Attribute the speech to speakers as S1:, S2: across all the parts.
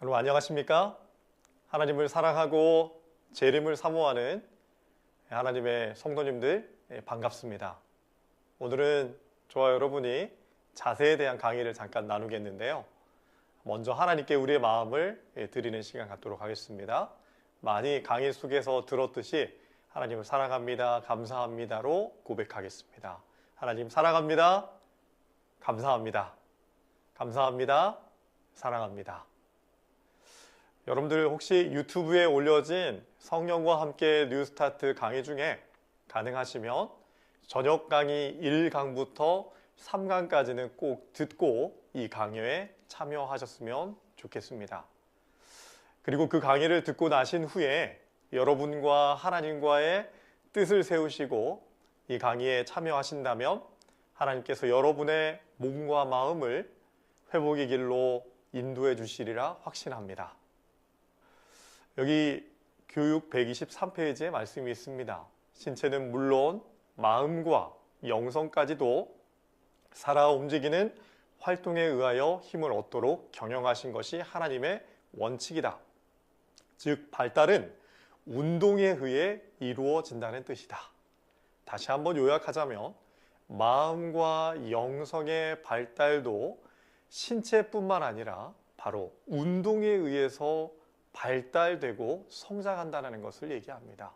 S1: 여러분 안녕하십니까? 하나님을 사랑하고 재림을 사모하는 하나님의 성도님들 반갑습니다. 오늘은 저와 여러분이 자세에 대한 강의를 잠깐 나누겠는데요. 먼저 하나님께 우리의 마음을 드리는 시간 갖도록 하겠습니다. 많이 강의 속에서 들었듯이 하나님을 사랑합니다, 감사합니다로 고백하겠습니다. 하나님 사랑합니다, 감사합니다, 감사합니다, 사랑합니다. 여러분들 혹시 유튜브에 올려진 성령과 함께 뉴스타트 강의 중에 가능하시면 저녁 강의 1강부터 3강까지는 꼭 듣고 이 강의에 참여하셨으면 좋겠습니다. 그리고 그 강의를 듣고 나신 후에 여러분과 하나님과의 뜻을 세우시고 이 강의에 참여하신다면 하나님께서 여러분의 몸과 마음을 회복의 길로 인도해 주시리라 확신합니다. 여기 교육 123페이지에 말씀이 있습니다. 신체는 물론 마음과 영성까지도 살아 움직이는 활동에 의하여 힘을 얻도록 경영하신 것이 하나님의 원칙이다. 즉 발달은 운동에 의해 이루어진다는 뜻이다. 다시 한번 요약하자면 마음과 영성의 발달도 신체뿐만 아니라 바로 운동에 의해서 발달되고 성장한다는 것을 얘기합니다.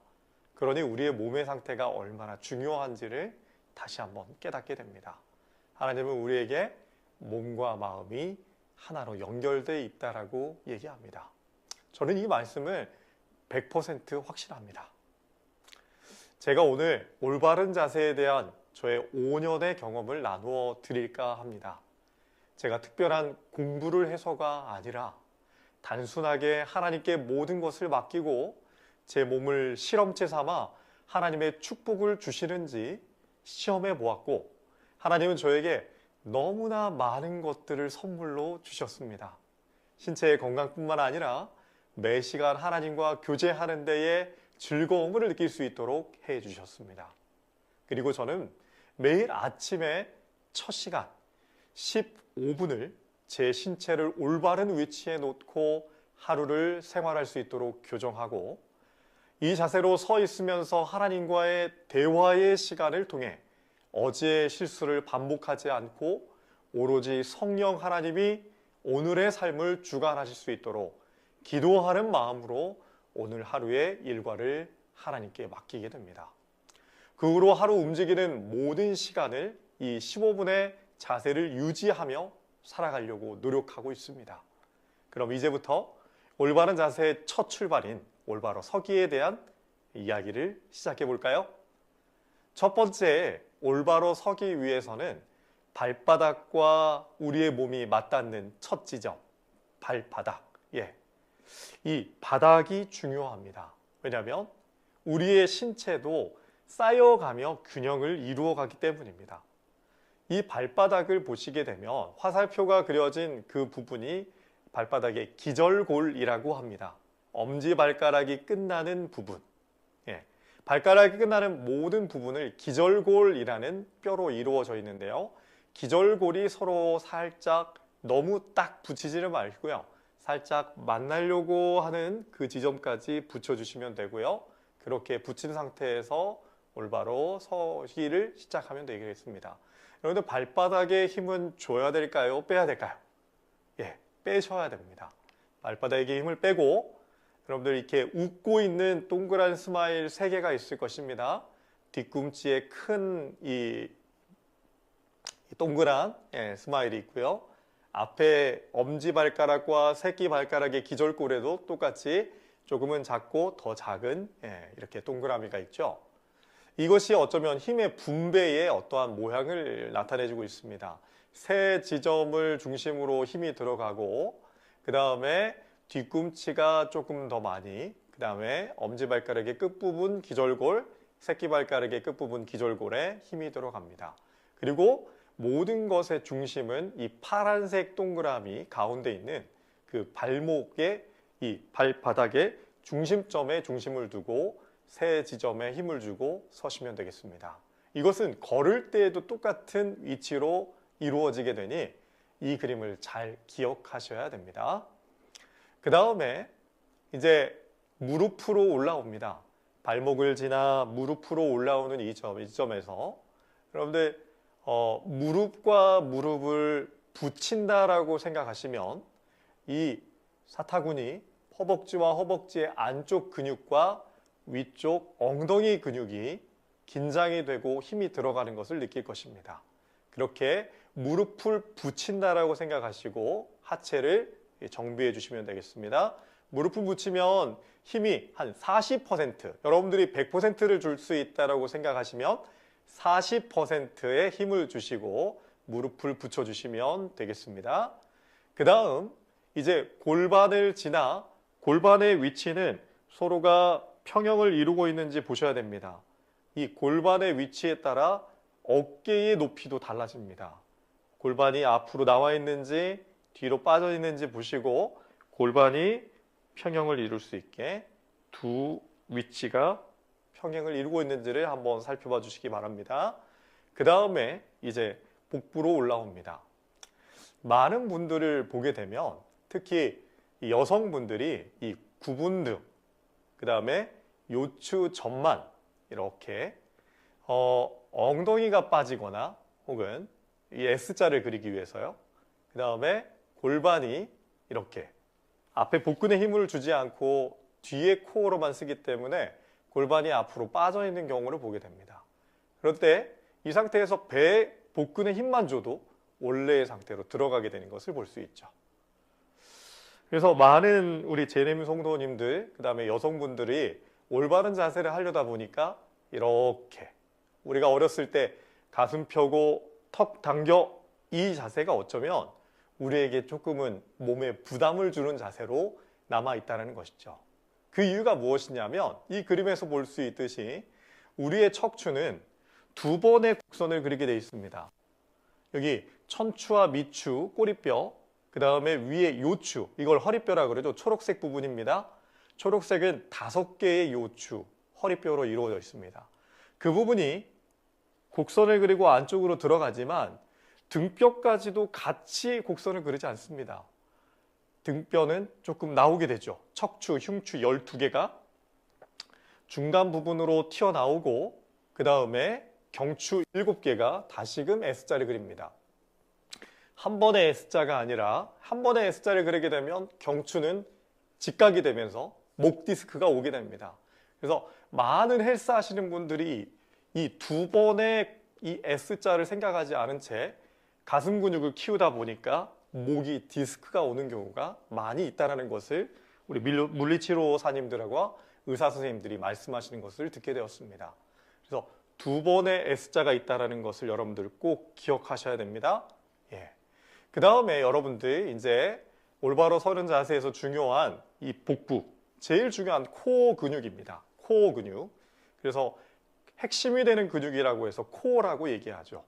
S1: 그러니 우리의 몸의 상태가 얼마나 중요한지를 다시 한번 깨닫게 됩니다. 하나님은 우리에게 몸과 마음이 하나로 연결되어 있다라고 얘기합니다. 저는 이 말씀을 100% 확신합니다. 제가 오늘 올바른 자세에 대한 저의 5년의 경험을 나누어 드릴까 합니다. 제가 특별한 공부를 해서가 아니라 단순하게 하나님께 모든 것을 맡기고 제 몸을 실험체 삼아 하나님의 축복을 주시는지 시험해 보았고 하나님은 저에게 너무나 많은 것들을 선물로 주셨습니다. 신체의 건강뿐만 아니라 매 시간 하나님과 교제하는 데에 즐거움을 느낄 수 있도록 해 주셨습니다. 그리고 저는 매일 아침에 첫 시간 15분을 제 신체를 올바른 위치에 놓고 하루를 생활할 수 있도록 교정하고 이 자세로 서 있으면서 하나님과의 대화의 시간을 통해 어제의 실수를 반복하지 않고 오로지 성령 하나님이 오늘의 삶을 주관하실 수 있도록 기도하는 마음으로 오늘 하루의 일과를 하나님께 맡기게 됩니다. 그 후로 하루 움직이는 모든 시간을 이 15분의 자세를 유지하며 살아가려고 노력하고 있습니다. 그럼 이제부터 올바른 자세의 첫 출발인 올바로 서기에 대한 이야기를 시작해 볼까요? 첫 번째, 올바로 서기 위해서는 발바닥과 우리의 몸이 맞닿는 첫 지점, 발바닥. 이 바닥이 중요합니다. 왜냐하면 우리의 신체도 쌓여가며 균형을 이루어가기 때문입니다. 이 발바닥을 보시게 되면 화살표가 그려진 그 부분이 발바닥의 기절골이라고 합니다. 엄지발가락이 끝나는 부분. 발가락이 끝나는 모든 부분을 기절골이라는 뼈로 이루어져 있는데요. 기절골이 서로 살짝 너무 딱 붙이지는 말고요. 살짝 만나려고 하는 그 지점까지 붙여주시면 되고요. 그렇게 붙인 상태에서 올바로 서기를 시작하면 되겠습니다. 여러분들 발바닥에 힘은 줘야 될까요? 빼야 될까요? 빼셔야 됩니다. 발바닥에 힘을 빼고 여러분들 이렇게 웃고 있는 동그란 스마일 3개가 있을 것입니다. 뒤꿈치에 큰 이 동그란 스마일이 있고요. 앞에 엄지발가락과 새끼발가락의 기절골에도 똑같이 조금은 작고 더 작은 이렇게 동그라미가 있죠. 이것이 어쩌면 힘의 분배에 어떠한 모양을 나타내주고 있습니다. 세 지점을 중심으로 힘이 들어가고 그 다음에 뒤꿈치가 조금 더 많이, 그 다음에 엄지발가락의 끝부분 기절골, 새끼발가락의 끝부분 기절골에 힘이 들어갑니다. 그리고 모든 것의 중심은 이 파란색 동그라미 가운데 있는 그 발목의 이 발바닥의 중심점에 중심을 두고 세 지점에 힘을 주고 서시면 되겠습니다. 이것은 걸을 때에도 똑같은 위치로 이루어지게 되니 이 그림을 잘 기억하셔야 됩니다. 그 다음에 이제 무릎으로 올라옵니다. 발목을 지나 무릎으로 올라오는 이 점에서 여러분들 무릎과 무릎을 붙인다라고 생각하시면 이 사타구니, 허벅지와 허벅지의 안쪽 근육과 위쪽 엉덩이 근육이 긴장이 되고 힘이 들어가는 것을 느낄 것입니다. 그렇게 무릎을 붙인다라고 생각하시고 하체를 정비해 주시면 되겠습니다. 무릎을 붙이면 힘이 한 40%, 여러분들이 100%를 줄 수 있다고 생각하시면 40%의 힘을 주시고 무릎을 붙여주시면 되겠습니다. 그 다음 이제 골반을 지나 골반의 위치는 서로가 평형을 이루고 있는지 보셔야 됩니다. 이 골반의 위치에 따라 어깨의 높이도 달라집니다. 골반이 앞으로 나와 있는지 뒤로 빠져 있는지 보시고 골반이 평형을 이룰 수 있게 두 위치가 평행을 이루고 있는지를 한번 살펴봐 주시기 바랍니다. 그 다음에 이제 복부로 올라옵니다. 많은 분들을 보게 되면 특히 여성분들이 이 구분등, 그 다음에 요추 전만 이렇게 엉덩이가 빠지거나 혹은 이 S자를 그리기 위해서요. 그 다음에 골반이 이렇게 앞에 복근에 힘을 주지 않고 뒤에 코어로만 쓰기 때문에 골반이 앞으로 빠져 있는 경우를 보게 됩니다. 그럴 때 이 상태에서 배 복근에 힘만 줘도 원래의 상태로 들어가게 되는 것을 볼 수 있죠. 그래서 많은 우리 제레미 성도님들, 그 다음에 여성분들이 올바른 자세를 하려다 보니까 이렇게 우리가 어렸을 때 가슴 펴고 턱 당겨 이 자세가 어쩌면 우리에게 조금은 몸에 부담을 주는 자세로 남아있다는 것이죠. 그 이유가 무엇이냐면 이 그림에서 볼 수 있듯이 우리의 척추는 두 번의 곡선을 그리게 되어 있습니다. 여기 천추와 미추, 꼬리뼈, 그 다음에 위에 요추, 이걸 허리뼈라고 그러죠. 초록색 부분입니다. 초록색은 5개의 요추, 허리뼈로 이루어져 있습니다. 그 부분이 곡선을 그리고 안쪽으로 들어가지만 등뼈까지도 같이 곡선을 그리지 않습니다. 등뼈는 조금 나오게 되죠. 척추, 흉추 12개가 중간 부분으로 튀어나오고 그 다음에 경추 7개가 다시금 S자를 그립니다. 한 번의 S자가 아니라 한 번의 S자를 그리게 되면 경추는 직각이 되면서 목 디스크가 오게 됩니다. 그래서 많은 헬스 하시는 분들이 이 두 번의 이 S자를 생각하지 않은 채 가슴 근육을 키우다 보니까 목이 디스크가 오는 경우가 많이 있다는 것을 우리 물리치료사님들하고 의사 선생님들이 말씀하시는 것을 듣게 되었습니다. 그래서 두 번의 S자가 있다는 것을 여러분들 꼭 기억하셔야 됩니다. 예. 그 다음에 여러분들 이제 올바로 서는 자세에서 중요한 이 복부, 제일 중요한 코어 근육입니다. 코어 근육. 그래서 핵심이 되는 근육이라고 해서 코어라고 얘기하죠.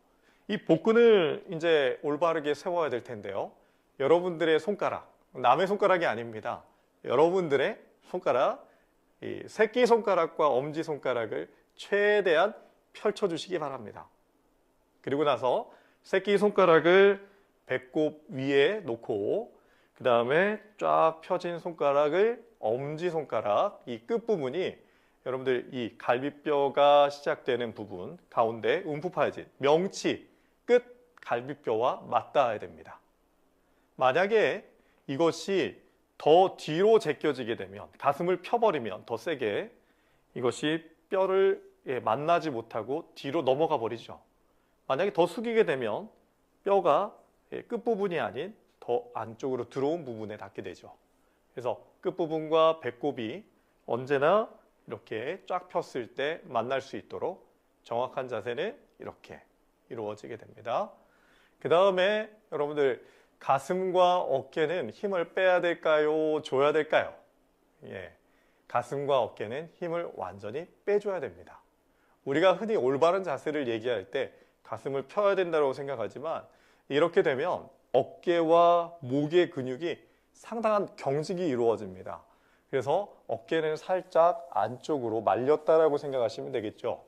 S1: 이 복근을 이제 올바르게 세워야 될 텐데요. 여러분들의 손가락, 남의 손가락이 아닙니다. 여러분들의 손가락, 이 새끼손가락과 엄지손가락을 최대한 펼쳐주시기 바랍니다. 그리고 나서 새끼손가락을 배꼽 위에 놓고 그 다음에 쫙 펴진 손가락을 엄지손가락, 이 끝부분이 여러분들 이 갈비뼈가 시작되는 부분 가운데 움푹파여진 명치 끝 갈비뼈와 맞닿아야 됩니다. 만약에 이것이 더 뒤로 제껴지게 되면 가슴을 펴버리면 더 세게 이것이 뼈를 만나지 못하고 뒤로 넘어가 버리죠. 만약에 더 숙이게 되면 뼈가 끝부분이 아닌 더 안쪽으로 들어온 부분에 닿게 되죠. 그래서 끝부분과 배꼽이 언제나 이렇게 쫙 폈을 때 만날 수 있도록 정확한 자세는 이렇게 이루어지게 됩니다. 그 다음에 여러분들 가슴과 어깨는 힘을 빼야 될까요? 줘야 될까요? 예, 가슴과 어깨는 힘을 완전히 빼줘야 됩니다. 우리가 흔히 올바른 자세를 얘기할 때 가슴을 펴야 된다고 생각하지만 이렇게 되면 어깨와 목의 근육이 상당한 경직이 이루어집니다. 그래서 어깨는 살짝 안쪽으로 말렸다라고 생각하시면 되겠죠.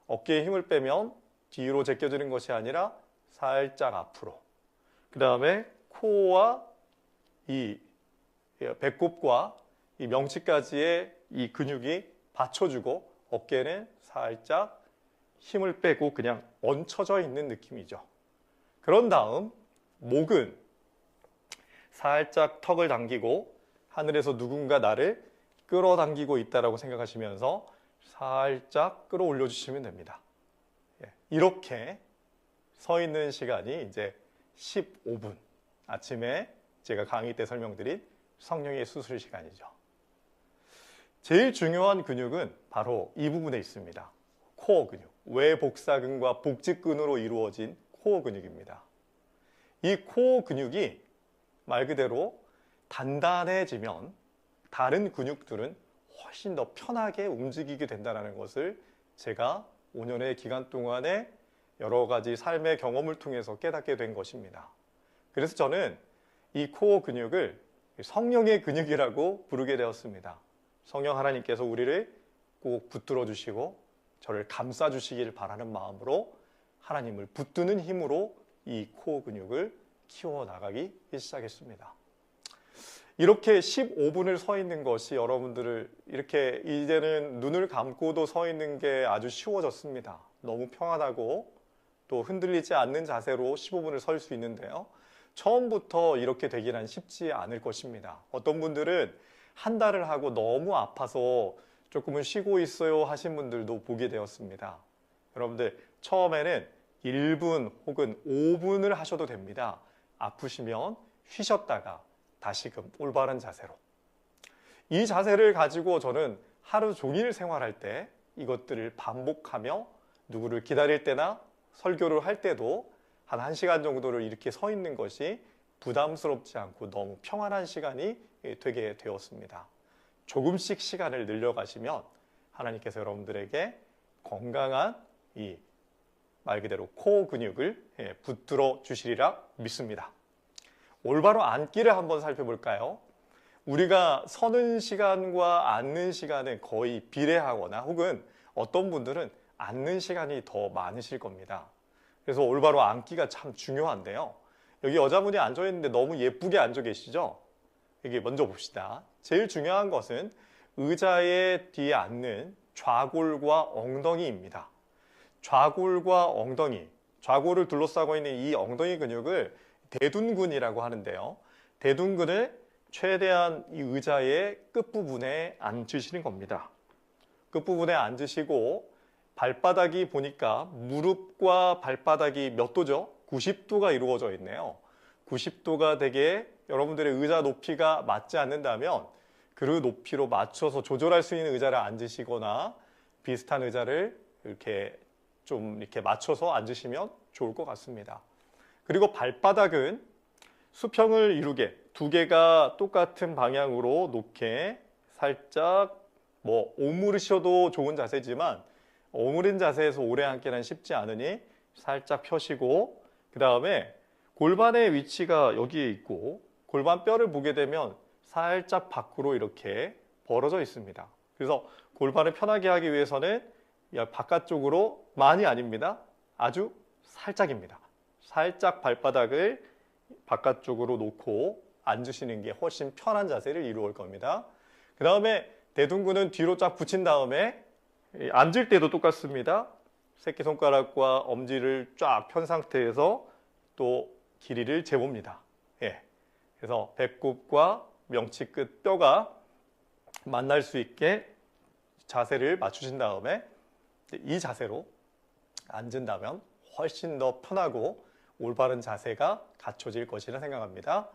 S1: 어깨에 힘을 빼면 뒤로 제껴지는 것이 아니라 살짝 앞으로. 그 다음에 코어와 이 배꼽과 이 명치까지의 이 근육이 받쳐주고 어깨는 살짝 힘을 빼고 그냥 얹혀져 있는 느낌이죠. 그런 다음 목은 살짝 턱을 당기고 하늘에서 누군가 나를 끌어당기고 있다라고 생각하시면서 살짝 끌어올려 주시면 됩니다. 이렇게 서 있는 시간이 이제 15분. 아침에 제가 강의 때 설명드린 성령의 수술 시간이죠. 제일 중요한 근육은 바로 이 부분에 있습니다. 코어 근육. 외복사근과 복직근으로 이루어진 코어 근육입니다. 이 코어 근육이 말 그대로 단단해지면 다른 근육들은 훨씬 더 편하게 움직이게 된다는 것을 제가 5년의 기간 동안에 여러 가지 삶의 경험을 통해서 깨닫게 된 것입니다. 그래서 저는 이 코어 근육을 성령의 근육이라고 부르게 되었습니다. 성령 하나님께서 우리를 꼭 붙들어 주시고 저를 감싸 주시길 바라는 마음으로 하나님을 붙드는 힘으로 이 코어 근육을 키워나가기 시작했습니다. 이렇게 15분을 서 있는 것이 여러분들을 이렇게 이제는 눈을 감고도 서 있는 게 아주 쉬워졌습니다. 너무 평안하고 또 흔들리지 않는 자세로 15분을 설 수 있는데요. 처음부터 이렇게 되기는 쉽지 않을 것입니다. 어떤 분들은 한 달을 하고 너무 아파서 조금은 쉬고 있어요 하신 분들도 보게 되었습니다. 여러분들 처음에는 1분 혹은 5분을 하셔도 됩니다. 아프시면 쉬셨다가 다시금 올바른 자세로. 이 자세를 가지고 저는 하루 종일 생활할 때 이것들을 반복하며 누구를 기다릴 때나 설교를 할 때도 한 1시간 정도를 이렇게 서 있는 것이 부담스럽지 않고 너무 평안한 시간이 되게 되었습니다. 조금씩 시간을 늘려가시면 하나님께서 여러분들에게 건강한 이 말 그대로 코어 근육을 붙들어 주시리라 믿습니다. 올바로 앉기를 한번 살펴볼까요? 우리가 서는 시간과 앉는 시간은 거의 비례하거나 혹은 어떤 분들은 앉는 시간이 더 많으실 겁니다. 그래서 올바로 앉기가 참 중요한데요. 여기 여자분이 앉아 있는데 너무 예쁘게 앉아 계시죠? 여기 먼저 봅시다. 제일 중요한 것은 의자의 뒤에 앉는 좌골과 엉덩이입니다. 좌골과 엉덩이, 좌골을 둘러싸고 있는 이 엉덩이 근육을 대둔근이라고 하는데요. 대둔근을 최대한 이 의자의 끝부분에 앉으시는 겁니다. 끝부분에 앉으시고 발바닥이 보니까 무릎과 발바닥이 몇 도죠? 90도가 이루어져 있네요. 90도가 되게 여러분들의 의자 높이가 맞지 않는다면 그 높이로 맞춰서 조절할 수 있는 의자를 앉으시거나 비슷한 의자를 이렇게 좀 이렇게 맞춰서 앉으시면 좋을 것 같습니다. 그리고 발바닥은 수평을 이루게 두 개가 똑같은 방향으로 놓게 살짝 오므리셔도 좋은 자세지만 오므린 자세에서 오래 앉기는 쉽지 않으니 살짝 펴시고 그 다음에 골반의 위치가 여기에 있고 골반 뼈를 보게 되면 살짝 밖으로 이렇게 벌어져 있습니다. 그래서 골반을 편하게 하기 위해서는 바깥쪽으로 많이 아닙니다. 아주 살짝입니다. 살짝 발바닥을 바깥쪽으로 놓고 앉으시는 게 훨씬 편한 자세를 이루어올 겁니다. 그 다음에 대둔근은 뒤로 쫙 붙인 다음에 앉을 때도 똑같습니다. 새끼손가락과 엄지를 쫙 편 상태에서 또 길이를 재봅니다. 그래서 배꼽과 명치 끝 뼈가 만날 수 있게 자세를 맞추신 다음에 이 자세로 앉은다면 훨씬 더 편하고 올바른 자세가 갖춰질 것이라 생각합니다.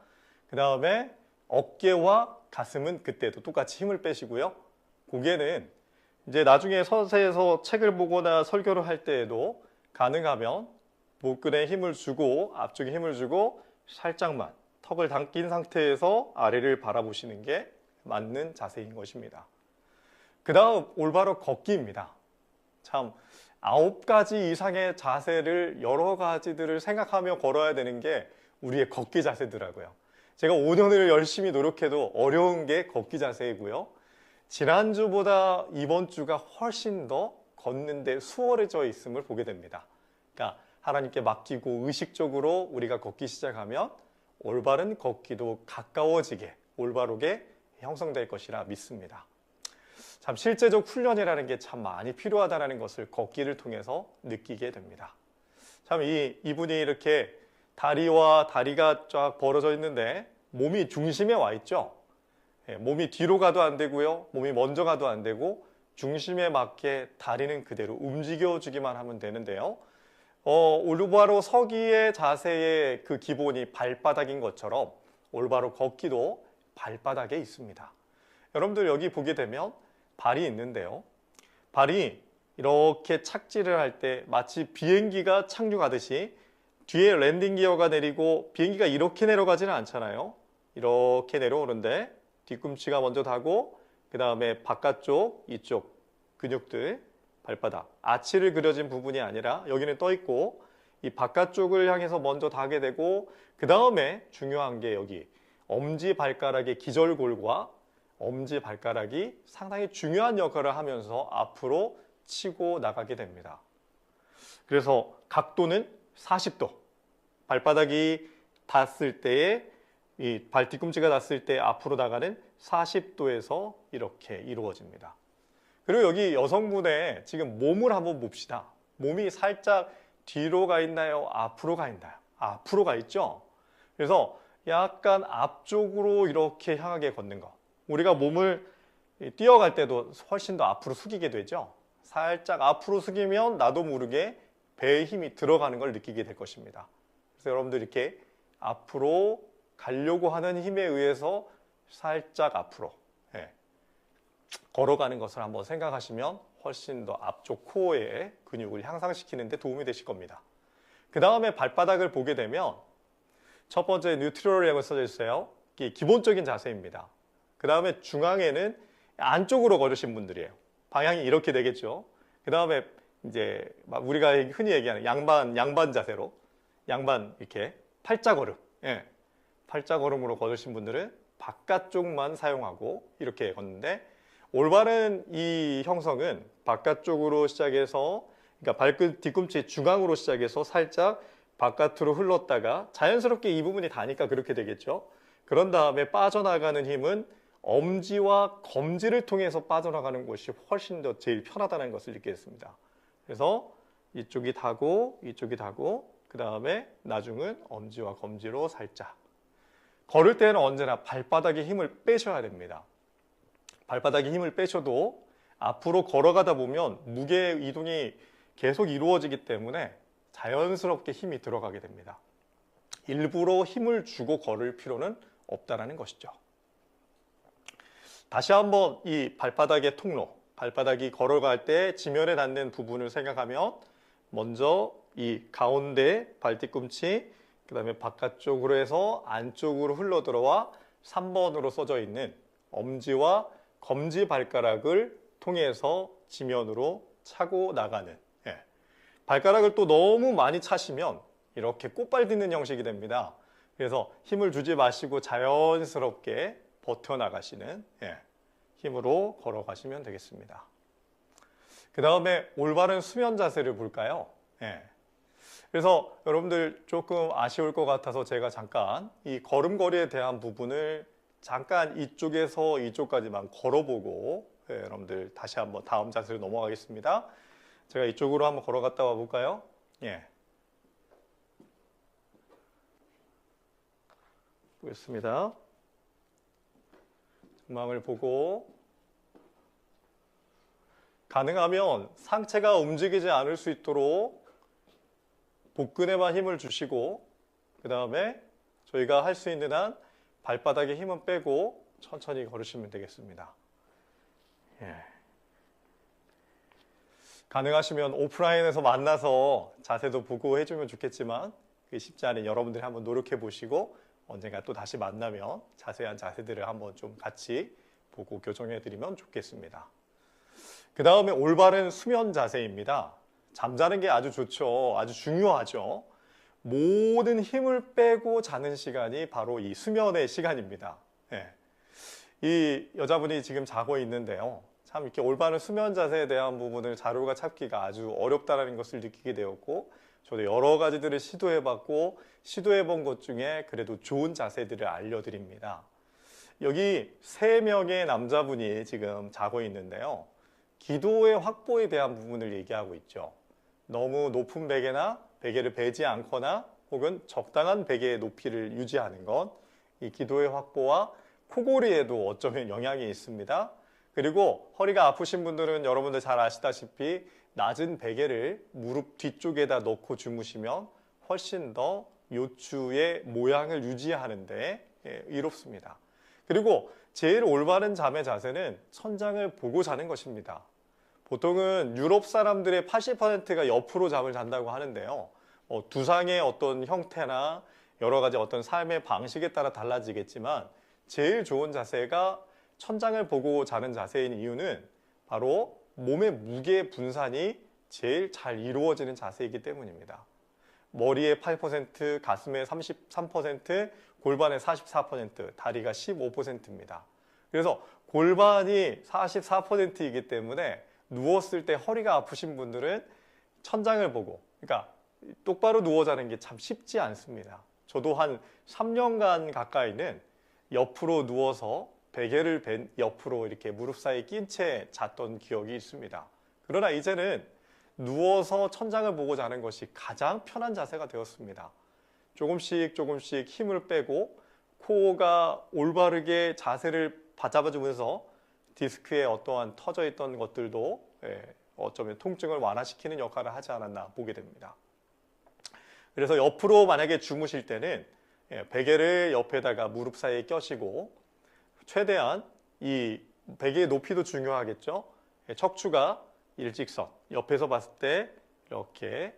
S1: 그 다음에 어깨와 가슴은 그때도 똑같이 힘을 빼시고요. 고개는 이제 나중에 서재에서 책을 보거나 설교를 할 때에도 가능하면 목근에 힘을 주고 앞쪽에 힘을 주고 살짝만 턱을 당긴 상태에서 아래를 바라보시는 게 맞는 자세인 것입니다. 그 다음 올바로 걷기입니다. 참 9가지 이상의 자세를 여러 가지들을 생각하며 걸어야 되는 게 우리의 걷기 자세더라고요. 제가 5년을 열심히 노력해도 어려운 게 걷기 자세이고요. 지난주보다 이번 주가 훨씬 더 걷는데 수월해져 있음을 보게 됩니다. 그러니까 하나님께 맡기고 의식적으로 우리가 걷기 시작하면 올바른 걷기도 가까워지게 올바르게 형성될 것이라 믿습니다. 참 실제적 훈련이라는 게 참 많이 필요하다는 것을 걷기를 통해서 느끼게 됩니다. 참 이분이 이렇게 다리가 쫙 벌어져 있는데 몸이 중심에 와 있죠. 몸이 뒤로 가도 안 되고요. 몸이 먼저 가도 안 되고 중심에 맞게 다리는 그대로 움직여주기만 하면 되는데요. 올바로 서기의 자세의 그 기본이 발바닥인 것처럼 올바로 걷기도 발바닥에 있습니다. 여러분들 여기 보게 되면 발이 있는데요. 발이 이렇게 착지를 할 때 마치 비행기가 착륙하듯이 뒤에 랜딩 기어가 내리고 비행기가 이렇게 내려가지는 않잖아요. 이렇게 내려오는데 뒤꿈치가 먼저 닿고 그 다음에 바깥쪽 이쪽 근육들 발바닥 아치를 그려진 부분이 아니라 여기는 떠 있고 이 바깥쪽을 향해서 먼저 닿게 되고 그 다음에 중요한 게 여기 엄지발가락의 기절골과 엄지발가락이 상당히 중요한 역할을 하면서 앞으로 치고 나가게 됩니다. 그래서 각도는 40도 발바닥이 닿았을 때에 이 발 뒤꿈치가 닿았을 때 앞으로 나가는 40도에서 이렇게 이루어집니다. 그리고 여기 여성분의 지금 몸을 한번 봅시다. 몸이 살짝 뒤로 가 있나요? 앞으로 가 있나요? 앞으로 가 있죠? 그래서 약간 앞쪽으로 이렇게 향하게 걷는 거. 우리가 몸을 뛰어갈 때도 훨씬 더 앞으로 숙이게 되죠? 살짝 앞으로 숙이면 나도 모르게 배에 힘이 들어가는 걸 느끼게 될 것입니다. 그래서 여러분들 이렇게 앞으로 가려고 하는 힘에 의해서 살짝 앞으로 걸어가는 것을 한번 생각하시면 훨씬 더 앞쪽 코어의 근육을 향상시키는 데 도움이 되실 겁니다. 그 다음에 발바닥을 보게 되면 첫 번째 뉴트럴이라고 써져 있어요. 이게 기본적인 자세입니다. 그 다음에 중앙에는 안쪽으로 걸으신 분들이에요. 방향이 이렇게 되겠죠. 그 다음에 이제 우리가 흔히 얘기하는 양반 자세로 양반 이렇게 팔자걸음 팔자걸음으로 걸으신 분들은 바깥쪽만 사용하고 이렇게 걷는데 올바른 이 형성은 바깥쪽으로 시작해서 그러니까 뒤꿈치 중앙으로 시작해서 살짝 바깥으로 흘렀다가 자연스럽게 이 부분이 닿으니까 그렇게 되겠죠. 그런 다음에 빠져나가는 힘은 엄지와 검지를 통해서 빠져나가는 것이 훨씬 더 제일 편하다는 것을 느끼겠습니다. 그래서 이쪽이 닿고 이쪽이 닿고 그 다음에 나중은 엄지와 검지로 살짝 걸을 때는 언제나 발바닥에 힘을 빼셔야 됩니다. 발바닥에 힘을 빼셔도 앞으로 걸어가다 보면 무게 이동이 계속 이루어지기 때문에 자연스럽게 힘이 들어가게 됩니다. 일부러 힘을 주고 걸을 필요는 없다는 것이죠. 다시 한번 이 발바닥의 통로, 발바닥이 걸어갈 때 지면에 닿는 부분을 생각하면 먼저 이 가운데 발뒤꿈치, 그 다음에 바깥쪽으로 해서 안쪽으로 흘러 들어와 3번으로 써져 있는 엄지와 검지 발가락을 통해서 지면으로 차고 나가는 발가락을 또 너무 많이 차시면 이렇게 꽃발 딛는 형식이 됩니다. 그래서 힘을 주지 마시고 자연스럽게 버텨나가시는 힘으로 걸어가시면 되겠습니다. 그 다음에 올바른 수면 자세를 볼까요? 그래서 여러분들 조금 아쉬울 것 같아서 제가 잠깐 이 걸음걸이에 대한 부분을 잠깐 이쪽에서 이쪽까지만 걸어보고 여러분들 다시 한번 다음 자세로 넘어가겠습니다. 제가 이쪽으로 한번 걸어갔다 와 볼까요? 보겠습니다. 전망을 보고 가능하면 상체가 움직이지 않을 수 있도록 복근에만 힘을 주시고 그 다음에 저희가 할 수 있는 한 발바닥에 힘은 빼고 천천히 걸으시면 되겠습니다. 가능하시면 오프라인에서 만나서 자세도 보고 해주면 좋겠지만 그게 쉽지 않은 여러분들이 한번 노력해 보시고 언젠가 또 다시 만나면 자세한 자세들을 한번 좀 같이 보고 교정해 드리면 좋겠습니다. 그 다음에 올바른 수면 자세입니다. 잠자는 게 아주 좋죠. 아주 중요하죠. 모든 힘을 빼고 자는 시간이 바로 이 수면의 시간입니다. 이 여자분이 지금 자고 있는데요. 참 이렇게 올바른 수면 자세에 대한 부분을 자료가 찾기가 아주 어렵다는 것을 느끼게 되었고 저도 여러 가지들을 시도해봤고 시도해본 것 중에 그래도 좋은 자세들을 알려드립니다. 여기 3명의 남자분이 지금 자고 있는데요. 기도의 확보에 대한 부분을 얘기하고 있죠. 너무 높은 베개나 베개를 베지 않거나 혹은 적당한 베개의 높이를 유지하는 것, 이 기도의 확보와 코골이에도 어쩌면 영향이 있습니다. 그리고 허리가 아프신 분들은 여러분들 잘 아시다시피 낮은 베개를 무릎 뒤쪽에다 넣고 주무시면 훨씬 더 요추의 모양을 유지하는데 이롭습니다. 그리고 제일 올바른 잠의 자세는 천장을 보고 자는 것입니다. 보통은 유럽 사람들의 80%가 옆으로 잠을 잔다고 하는데요. 두상의 어떤 형태나 여러 가지 어떤 삶의 방식에 따라 달라지겠지만 제일 좋은 자세가 천장을 보고 자는 자세인 이유는 바로 몸의 무게 분산이 제일 잘 이루어지는 자세이기 때문입니다. 머리에 8%, 가슴에 33%, 골반에 44%, 다리가 15%입니다. 그래서 골반이 44%이기 때문에 누웠을 때 허리가 아프신 분들은 천장을 보고, 그러니까 똑바로 누워 자는 게 참 쉽지 않습니다. 저도 한 3년간 가까이는 옆으로 누워서 베개를 벤 옆으로 이렇게 무릎 사이에 낀 채 잤던 기억이 있습니다. 그러나 이제는 누워서 천장을 보고 자는 것이 가장 편한 자세가 되었습니다. 조금씩 힘을 빼고 코가 올바르게 자세를 잡아주면서 디스크에 어떠한 터져 있던 것들도 어쩌면 통증을 완화시키는 역할을 하지 않았나 보게 됩니다. 그래서 옆으로 만약에 주무실 때는 베개를 옆에다가 무릎 사이에 껴시고 최대한 이 베개의 높이도 중요하겠죠. 척추가 일직선, 옆에서 봤을 때 이렇게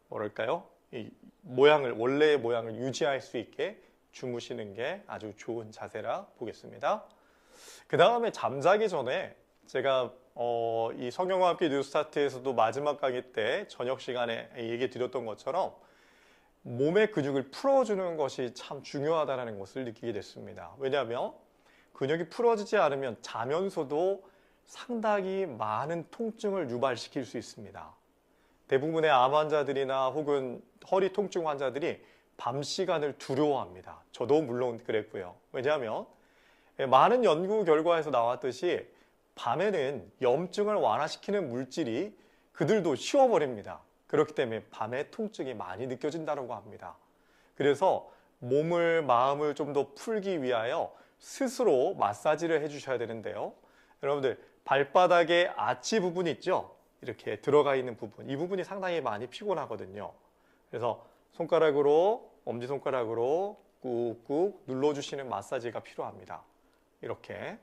S1: 뭐랄까요? 이 모양을, 원래의 모양을 유지할 수 있게 주무시는 게 아주 좋은 자세라 보겠습니다. 그 다음에 잠자기 전에 제가 이 성경과 함께 뉴스타트에서도 마지막 강의 때 저녁 시간에 얘기 드렸던 것처럼 몸의 근육을 풀어주는 것이 참 중요하다는 것을 느끼게 됐습니다. 왜냐하면 근육이 풀어지지 않으면 자면서도 상당히 많은 통증을 유발시킬 수 있습니다. 대부분의 암 환자들이나 혹은 허리 통증 환자들이 밤 시간을 두려워합니다. 저도 물론 그랬고요. 왜냐하면 많은 연구 결과에서 나왔듯이 밤에는 염증을 완화시키는 물질이 그들도 쉬어버립니다. 그렇기 때문에 밤에 통증이 많이 느껴진다고 합니다. 그래서 몸을, 마음을 좀 더 풀기 위하여 스스로 마사지를 해주셔야 되는데요. 여러분들 발바닥에 아치 부분 있죠? 이렇게 들어가 있는 부분, 이 부분이 상당히 많이 피곤하거든요. 그래서 손가락으로, 엄지손가락으로 꾹꾹 눌러주시는 마사지가 필요합니다. 이렇게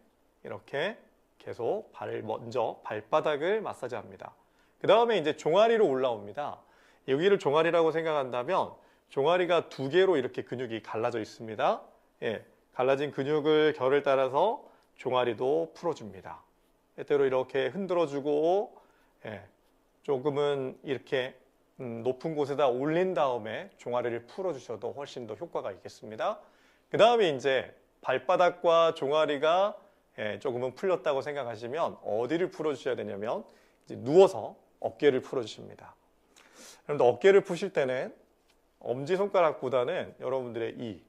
S1: 계속 먼저 발바닥을 마사지합니다. 그 다음에 이제 종아리로 올라옵니다. 여기를 종아리라고 생각한다면 종아리가 2개로 이렇게 근육이 갈라져 있습니다. 갈라진 근육을 결을 따라서 종아리도 풀어줍니다. 때때로 이렇게 흔들어주고 조금은 이렇게 높은 곳에다 올린 다음에 종아리를 풀어주셔도 훨씬 더 효과가 있겠습니다. 그 다음에 이제 발바닥과 종아리가 조금은 풀렸다고 생각하시면 어디를 풀어주셔야 되냐면 이제 누워서 어깨를 풀어주십니다. 그런데 어깨를 푸실 때는 엄지손가락보다는 여러분들의 이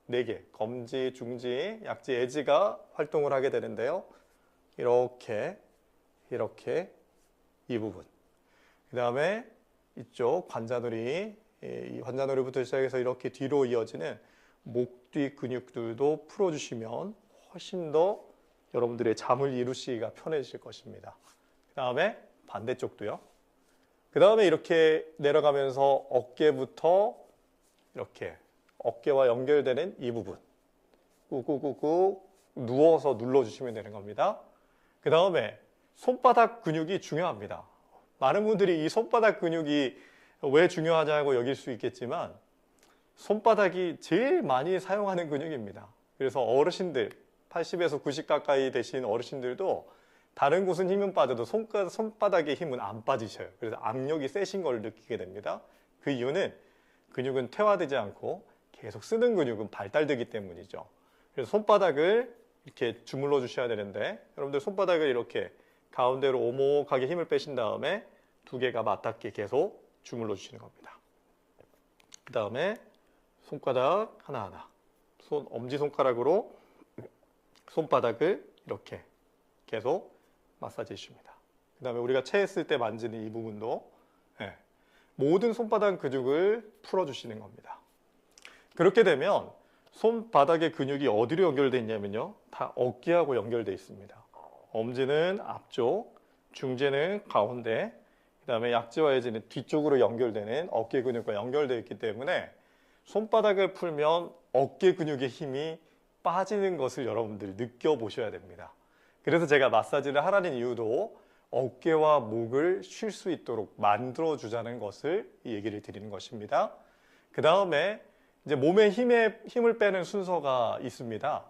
S1: 4개, 검지, 중지, 약지, 애지가 활동을 하게 되는데요. 이렇게 이 부분. 그 다음에 이쪽 관자놀이, 이 관자놀이부터 시작해서 이렇게 뒤로 이어지는 목 뒤 근육들도 풀어주시면 훨씬 더 여러분들의 잠을 이루시기가 편해지실 것입니다. 그 다음에 반대쪽도요. 그 다음에 이렇게 내려가면서 어깨부터 이렇게 어깨와 연결되는 이 부분 꾹꾹꾹꾹 누워서 눌러주시면 되는 겁니다. 그 다음에 손바닥 근육이 중요합니다. 많은 분들이 이 손바닥 근육이 왜 중요하냐고 여길 수 있겠지만 손바닥이 제일 많이 사용하는 근육입니다. 그래서 어르신들 80에서 90 가까이 되신 어르신들도 다른 곳은 힘은 빠져도 손바닥의 힘은 안 빠지셔요. 그래서 압력이 세신 걸 느끼게 됩니다. 그 이유는 근육은 퇴화되지 않고 계속 쓰는 근육은 발달되기 때문이죠. 그래서 손바닥을 이렇게 주물러 주셔야 되는데 여러분들 손바닥을 이렇게 가운데로 오목하게 힘을 빼신 다음에 2개가 맞닿게 계속 주물러 주시는 겁니다. 그 다음에 손가락 하나하나, 엄지손가락으로 손바닥을 이렇게 계속 마사지해 줍니다. 그 다음에 우리가 체했을 때 만지는 이 부분도 모든 손바닥 근육을 풀어주시는 겁니다. 그렇게 되면 손바닥의 근육이 어디로 연결되어 있냐면요, 다 어깨하고 연결되어 있습니다. 엄지는 앞쪽, 중지는 가운데, 그 다음에 약지와 해지는 뒤쪽으로 연결되는 어깨 근육과 연결되어 있기 때문에 손바닥을 풀면 어깨 근육의 힘이 빠지는 것을 여러분들이 느껴보셔야 됩니다. 그래서 제가 마사지를 하라는 이유도 어깨와 목을 쉴 수 있도록 만들어주자는 것을 이 얘기를 드리는 것입니다. 그 다음에 이제 몸에 힘을 빼는 순서가 있습니다.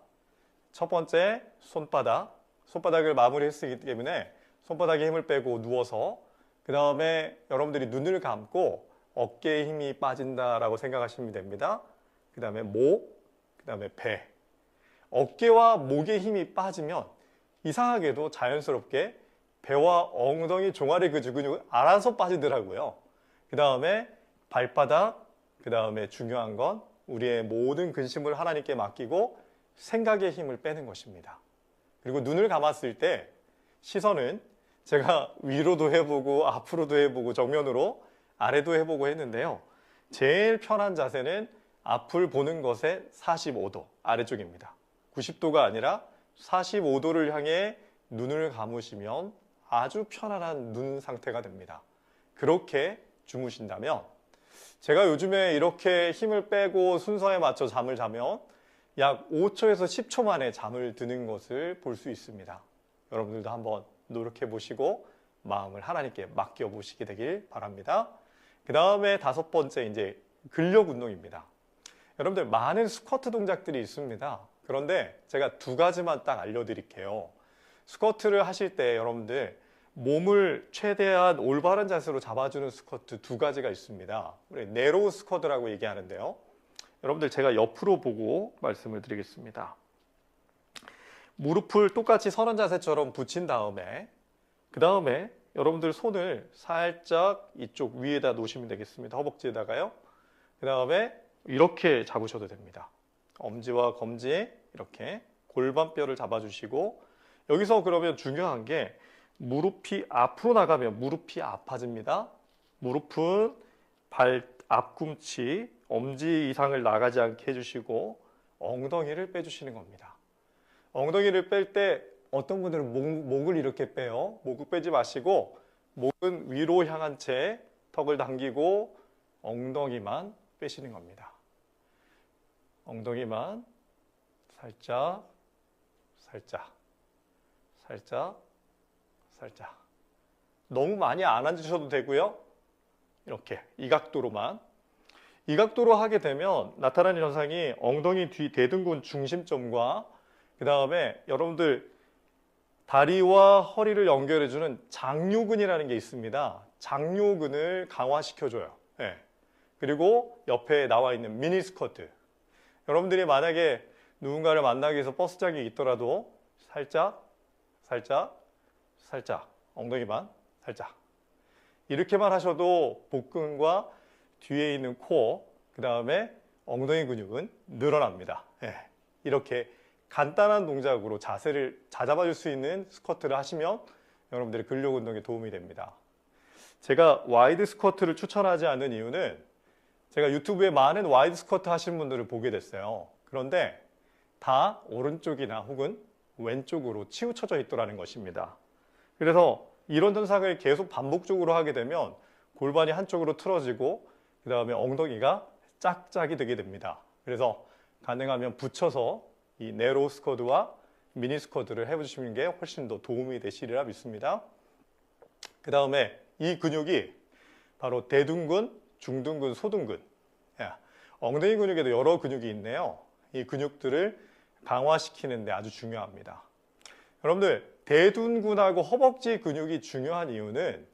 S1: 첫 번째, 손바닥을 마무리했기 때문에 손바닥에 힘을 빼고 누워서, 그 다음에 여러분들이 눈을 감고 어깨에 힘이 빠진다라고 생각하시면 됩니다. 그 다음에 목, 그 다음에 배. 어깨와 목에 힘이 빠지면 이상하게도 자연스럽게 배와 엉덩이 종아리 근육이 알아서 빠지더라고요. 그 다음에 발바닥, 그 다음에 중요한 건 우리의 모든 근심을 하나님께 맡기고 생각의 힘을 빼는 것입니다. 그리고 눈을 감았을 때 시선은 제가 위로도 해보고 앞으로도 해보고 정면으로 아래도 해보고 했는데요. 제일 편한 자세는 앞을 보는 것의 45도 아래쪽입니다. 90도가 아니라 45도를 향해 눈을 감으시면 아주 편안한 눈 상태가 됩니다. 그렇게 주무신다면, 제가 요즘에 이렇게 힘을 빼고 순서에 맞춰 잠을 자면 약 5초에서 10초 만에 잠을 드는 것을 볼 수 있습니다. 여러분들도 한번 노력해 보시고 마음을 하나님께 맡겨 보시게 되길 바랍니다. 그 다음에 다섯 번째, 이제 근력 운동입니다. 여러분들 많은 스쿼트 동작들이 있습니다. 그런데 제가 두 가지만 딱 알려드릴게요. 스쿼트를 하실 때 여러분들 몸을 최대한 올바른 자세로 잡아주는 스쿼트 두 가지가 있습니다. 우리 네로우 스쿼트라고 얘기하는데요. 여러분들 제가 옆으로 보고 말씀을 드리겠습니다. 무릎을 똑같이 서는 자세처럼 붙인 다음에, 그 다음에 여러분들 손을 살짝 이쪽 위에다 놓으시면 되겠습니다. 허벅지에다가요. 그 다음에 이렇게 잡으셔도 됩니다. 엄지와 검지 이렇게 골반뼈를 잡아주시고, 여기서 그러면 중요한 게 무릎이 앞으로 나가면 무릎이 아파집니다. 무릎은 발 앞꿈치, 엄지 이상을 나가지 않게 해주시고 엉덩이를 빼주시는 겁니다. 엉덩이를 뺄 때 어떤 분들은 목을 이렇게 빼요. 목을 빼지 마시고 목은 위로 향한 채 턱을 당기고 엉덩이만 빼시는 겁니다. 엉덩이만 살짝, 살짝, 살짝, 살짝. 너무 많이 안 앉으셔도 되고요. 이렇게 이 각도로만. 이 각도로 하게 되면 나타나는 현상이 엉덩이 뒤 대둔근 중심점과 그 다음에 여러분들 다리와 허리를 연결해주는 장요근이라는 게 있습니다. 장요근을 강화시켜줘요. 네. 그리고 옆에 나와 있는 미니 스쿼트. 여러분들이 만약에 누군가를 만나기 위해서 버스장에 있더라도 살짝, 살짝, 살짝, 엉덩이만 살짝. 이렇게만 하셔도 복근과 뒤에 있는 코어, 그 다음에 엉덩이 근육은 늘어납니다. 네. 이렇게 간단한 동작으로 자세를 다잡아줄 수 있는 스쿼트를 하시면 여러분들의 근력 운동에 도움이 됩니다. 제가 와이드 스쿼트를 추천하지 않는 이유는 제가 유튜브에 많은 와이드 스쿼트 하시는 분들을 보게 됐어요. 그런데 다 오른쪽이나 혹은 왼쪽으로 치우쳐져 있더라는 것입니다. 그래서 이런 현상을 계속 반복적으로 하게 되면 골반이 한쪽으로 틀어지고 그 다음에 ong덩이가 짝짝이 되게 됩니다. 그래서 가능하면 붙여서 이 네로 스쿼트와 미니 스쿼트를 해주시는 게 훨씬 더 도움이 되시리라 믿습니다. 그 다음에 이 근육이 바로 대둔근, 중둔근, 소둔근. 엉덩이 근육에도 여러 근육이 있네요. 이 근육들을 강화시키는 데 아주 중요합니다. 여러분들 대둔근하고 허벅지 근육이 중요한 이유는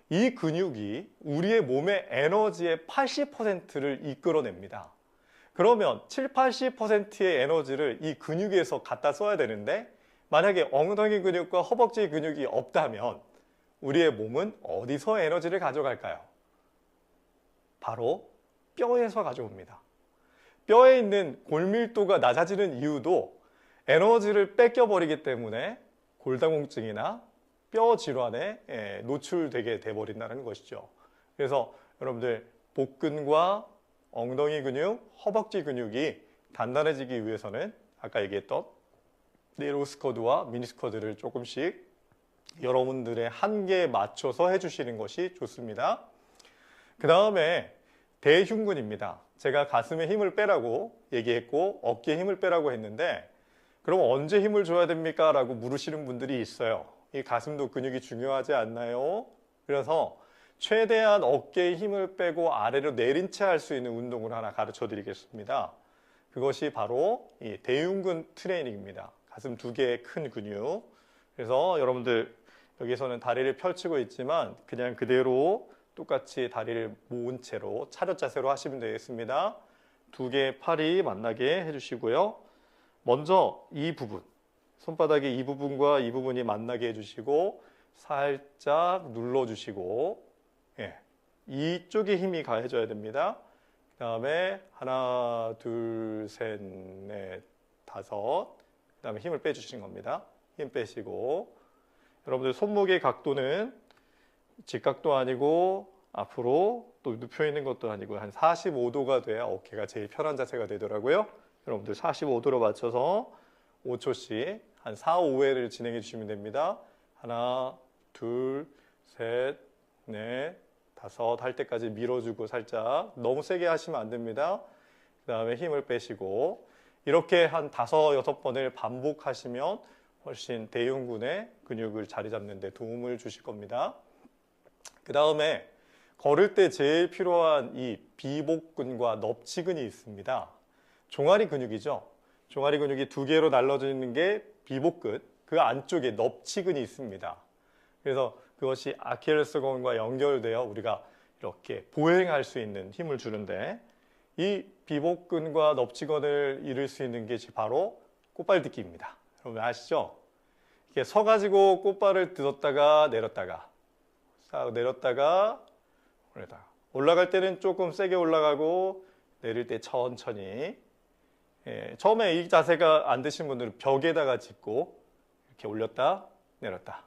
S1: 이 근육이 우리의 몸의 에너지의 80%를 이끌어냅니다. 그러면 80%의 에너지를 이 근육에서 갖다 써야 되는데 만약에 엉덩이 근육과 허벅지 근육이 없다면 우리의 몸은 어디서 에너지를 가져갈까요? 바로 뼈에서 가져옵니다. 뼈에 있는 골밀도가 낮아지는 이유도 에너지를 뺏겨버리기 때문에 골다공증이나 뼈 질환에 노출되게 돼버린다는 것이죠. 그래서 여러분들 복근과 엉덩이 근육, 허벅지 근육이 단단해지기 위해서는 아까 얘기했던 네로 스쿼드와 미니 스쿼드를 조금씩 여러분들의 한계에 맞춰서 해주시는 것이 좋습니다. 그 다음에 대흉근입니다. 제가 가슴에 힘을 빼라고 얘기했고 어깨에 힘을 빼라고 했는데 그럼 언제 힘을 줘야 됩니까? 라고 물으시는 분들이 있어요. 이 가슴도 근육이 중요하지 않나요? 그래서 최대한 어깨에 힘을 빼고 아래로 내린 채 할 수 있는 운동을 하나 가르쳐 드리겠습니다. 그것이 바로 이 대흉근 트레이닝입니다. 가슴 두 개의 큰 근육. 그래서 여러분들 여기서는 다리를 펼치고 있지만 그냥 그대로 똑같이 다리를 모은 채로 차렷 자세로 하시면 되겠습니다. 두 개의 팔이 만나게 해주시고요. 먼저 이 부분, 손바닥의 이 부분과 이 부분이 만나게 해주시고 살짝 눌러주시고 이쪽에 힘이 가해져야 됩니다. 그 다음에 하나, 둘, 셋, 넷, 다섯. 그 다음에 힘을 빼주시는 겁니다. 힘 빼시고 여러분들 손목의 각도는 직각도 아니고 앞으로 또 눕혀 있는 것도 아니고 한 45도가 돼야 어깨가 제일 편한 자세가 되더라고요. 여러분들 45도로 맞춰서 5초씩 한 4, 5회를 진행해 주시면 됩니다. 하나, 둘, 셋, 넷, 다섯 할 때까지 밀어주고 살짝 너무 세게 하시면 안 됩니다. 그 다음에 힘을 빼시고 이렇게 한 5, 6번을 반복하시면 훨씬 대흉근의 근육을 자리 잡는 데 도움을 주실 겁니다. 그 다음에 걸을 때 제일 필요한 이 비복근과 넙치근이 있습니다. 종아리 근육이죠. 종아리 근육이 두 개로 나눠져 있는 게 비복근, 그 안쪽에 넙치근이 있습니다. 그래서 그것이 아킬레스건과 연결되어 우리가 이렇게 보행할 수 있는 힘을 주는데 이 비복근과 넙치근을 이룰 수 있는 게 바로 꽃발딛기입니다. 여러분 아시죠? 이렇게 서가지고 꽃발을 들었다가 내렸다가 싹 내렸다가 올라갈 때는 조금 세게 올라가고 내릴 때 천천히 처음에 이 자세가 안 되신 분들은 벽에다가 짚고 이렇게 올렸다 내렸다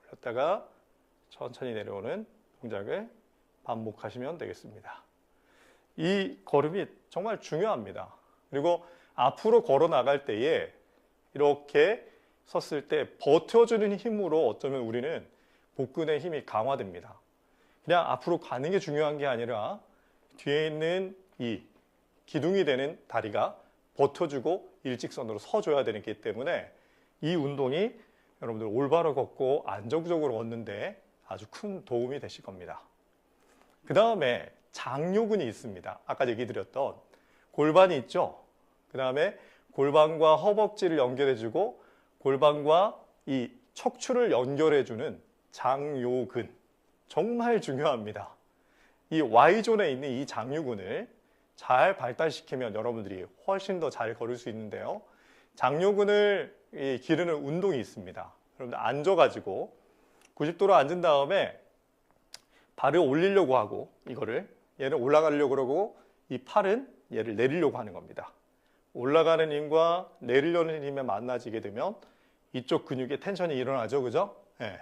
S1: 올렸다가 천천히 내려오는 동작을 반복하시면 되겠습니다. 이 걸음이 정말 중요합니다. 그리고 앞으로 걸어 나갈 때에 이렇게 섰을 때 버텨주는 힘으로 어쩌면 우리는 복근의 힘이 강화됩니다. 그냥 앞으로 가는 게 중요한 게 아니라 뒤에 있는 이 기둥이 되는 다리가 버텨주고 일직선으로 서줘야 되기 때문에 이 운동이 여러분들 올바로 걷고 안정적으로 걷는데 아주 큰 도움이 되실 겁니다. 그 다음에 장요근이 있습니다. 아까 얘기 드렸던 골반이 있죠. 그 다음에 골반과 허벅지를 연결해주고 골반과 이 척추를 연결해주는 장요근 정말 중요합니다. 이 Y존에 있는 이 장요근을 잘 발달시키면 여러분들이 훨씬 더 잘 걸을 수 있는데요. 장요근을 기르는 운동이 있습니다. 여러분들 앉아가지고 90도로 앉은 다음에 발을 올리려고 하고 얘를 올라가려고 그러고 이 팔은 얘를 내리려고 하는 겁니다. 올라가는 힘과 내리려는 힘에 만나지게 되면 이쪽 근육에 텐션이 일어나죠. 그죠? 네.